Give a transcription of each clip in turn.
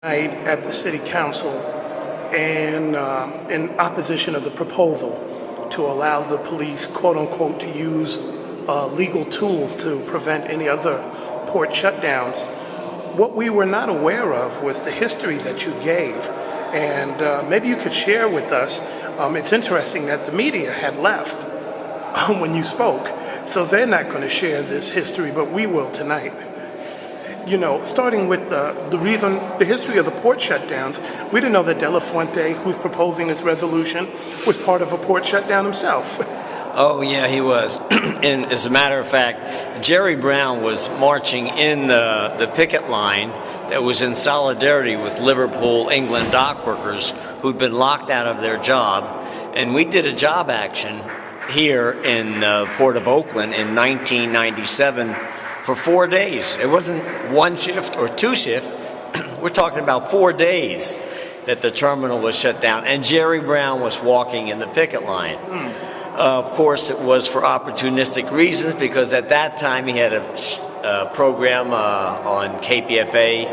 At the city council and in opposition of the proposal to allow the police, quote unquote, to use legal tools to prevent any other port shutdowns. What we were not aware of was the history that you gave, and maybe you could share with us. It's interesting that the media had left when you spoke, so they're not going to share this history, but we will tonight. You know, starting with the history of the port shutdowns, we didn't know that De La Fuente, who's proposing this resolution, was part of a port shutdown himself. Oh, yeah, he was. And as a matter of fact, Jerry Brown was marching in the picket line that was in solidarity with Liverpool, England dock workers who'd been locked out of their job. And we did a job action here in Port of Oakland in 1997 for 4 days. It wasn't one shift or two shift. We're talking about 4 days that the terminal was shut down, and Jerry Brown was walking in the picket line. Of course, it was for opportunistic reasons, because at that time he had a program on KPFA.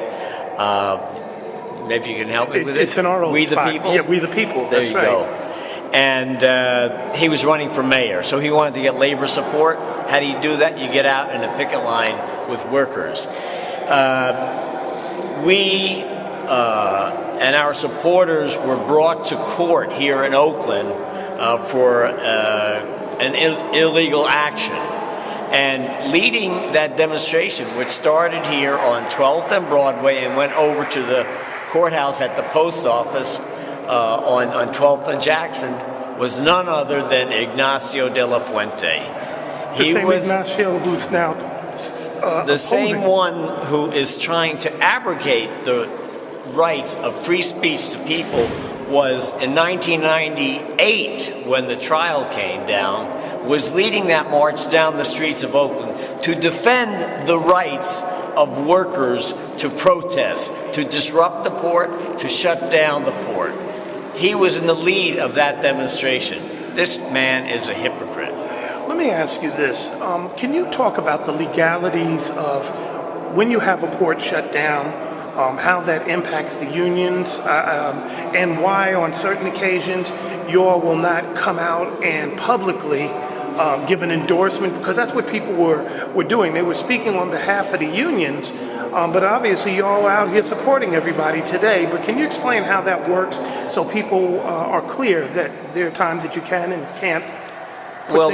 Maybe you can help me with it. It's an oral We spot. the People? Yeah, We the People. There That's you right. go. And he was running for mayor, so he wanted to get labor support. How do you do that? You get out in a picket line with workers. We and our supporters were brought to court here in Oakland for an illegal action. And leading that demonstration, which started here on 12th and Broadway and went over to the courthouse at the post office on 12th and Jackson, was none other than Ignacio de la Fuente. He was Ignacio who's now the same one who is trying to abrogate the rights of free speech to people. Was in 1998, when the trial came down, was leading that march down the streets of Oakland to defend the rights of workers to protest, to disrupt the port, to shut down the port. He was in the lead of that demonstration. This man is a hypocrite. Let me ask you this. Can you talk about the legalities of when you have a port shut down, how that impacts the unions, and why on certain occasions you all will not come out and publicly give an endorsement? Because that's what people were doing. They were speaking on behalf of the unions, but obviously you all are out here supporting everybody today. But can you explain how that works so people are clear that there are times that you can and can't? Well,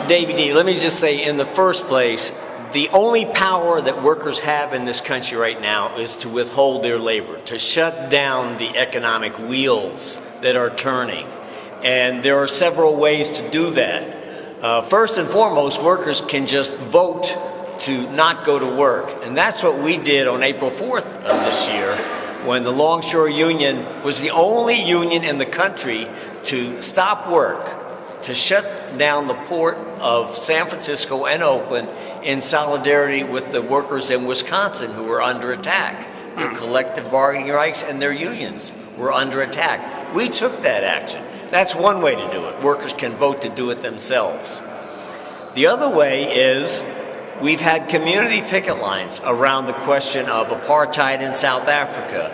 Davey D, let me just say, in the first place, the only power that workers have in this country right now is to withhold their labor, to shut down the economic wheels that are turning. And there are several ways to do that. First and foremost, workers can just vote to not go to work. And that's what we did on April 4th of this year, when the Longshore Union was the only union in the country to stop work, to shut down the port of San Francisco and Oakland in solidarity with the workers in Wisconsin who were under attack. Their collective bargaining rights and their unions were under attack. We took that action. That's one way to do it. Workers can vote to do it themselves. The other way is we've had community picket lines around the question of apartheid in South Africa,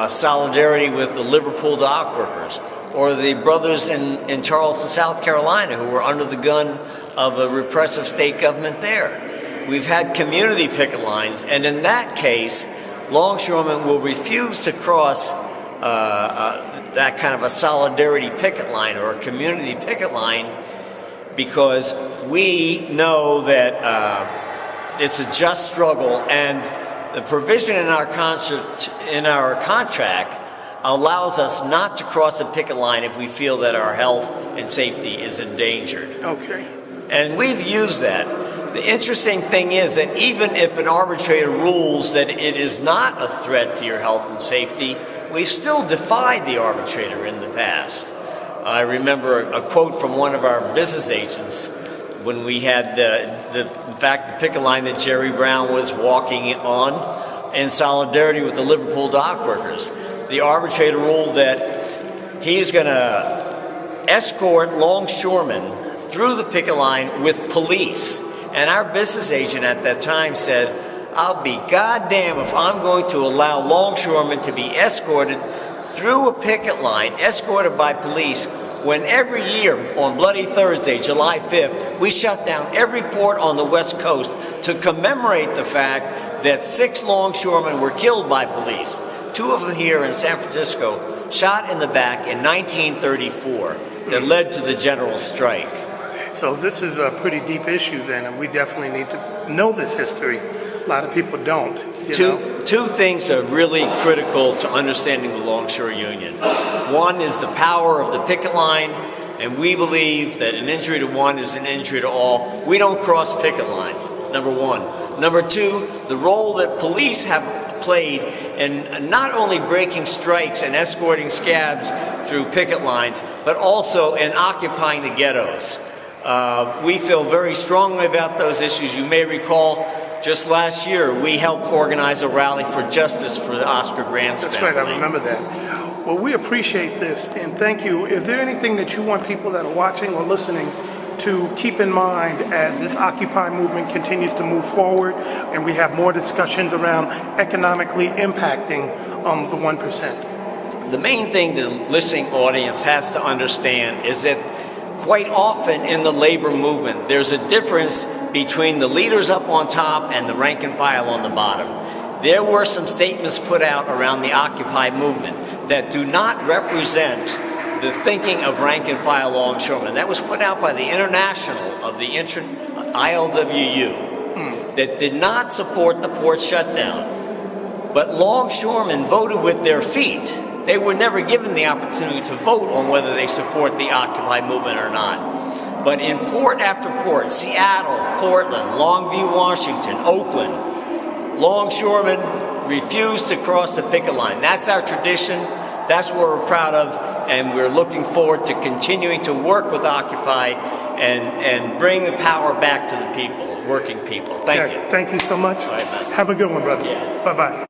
solidarity with the Liverpool dock workers, or the brothers in Charleston, South Carolina, who were under the gun of a repressive state government there. We've had community picket lines, and in that case, longshoremen will refuse to cross that kind of a solidarity picket line or a community picket line, because we know that it's a just struggle, and the provision in our contract allows us not to cross a picket line if we feel that our health and safety is endangered. Okay. And we've used that. The interesting thing is that even if an arbitrator rules that it is not a threat to your health and safety, we've still defied the arbitrator in the past. I remember a quote from one of our business agents when we had the picket line that Jerry Brown was walking on in solidarity with the Liverpool dock workers. The arbitrator ruled that he's going to escort longshoremen through the picket line with police. And our business agent at that time said, I'll be goddamn if I'm going to allow longshoremen to be escorted through a picket line, escorted by police, when every year on Bloody Thursday, July 5th, we shut down every port on the West Coast to commemorate the fact that 6 longshoremen were killed by police. 2 of them here in San Francisco, shot in the back in 1934, that led to the general strike. So this is a pretty deep issue then, and we definitely need to know this history. A lot of people don't. Two things are really critical to understanding the Longshore Union. One is the power of the picket line, and we believe that an injury to one is an injury to all. We don't cross picket lines, number one. Number two, the role that police have played in not only breaking strikes and escorting scabs through picket lines, but also in occupying the ghettos. We feel very strongly about those issues. You may recall just last year we helped organize a rally for justice for the Oscar Grant's family. That's right, I remember that. Well, we appreciate this, and thank you. Is there anything that you want people that are watching or listening to keep in mind as this Occupy movement continues to move forward and we have more discussions around economically impacting the 1%? The main thing the listening audience has to understand is that quite often in the labor movement, there's a difference between the leaders up on top and the rank and file on the bottom. There were some statements put out around the Occupy movement that do not represent the thinking of rank and file longshoremen. That was put out by the International of the ILWU that did not support the port shutdown. But longshoremen voted with their feet. They were never given the opportunity to vote on whether they support the Occupy movement or not. But in port after port, Seattle, Portland, Longview, Washington, Oakland, longshoremen refused to cross the picket line. That's our tradition. That's what we're proud of, and we're looking forward to continuing to work with Occupy and bring the power back to the people, working people. Thank you. Thank you so much. All right, man. Have a good one, brother. Yeah. Bye-bye.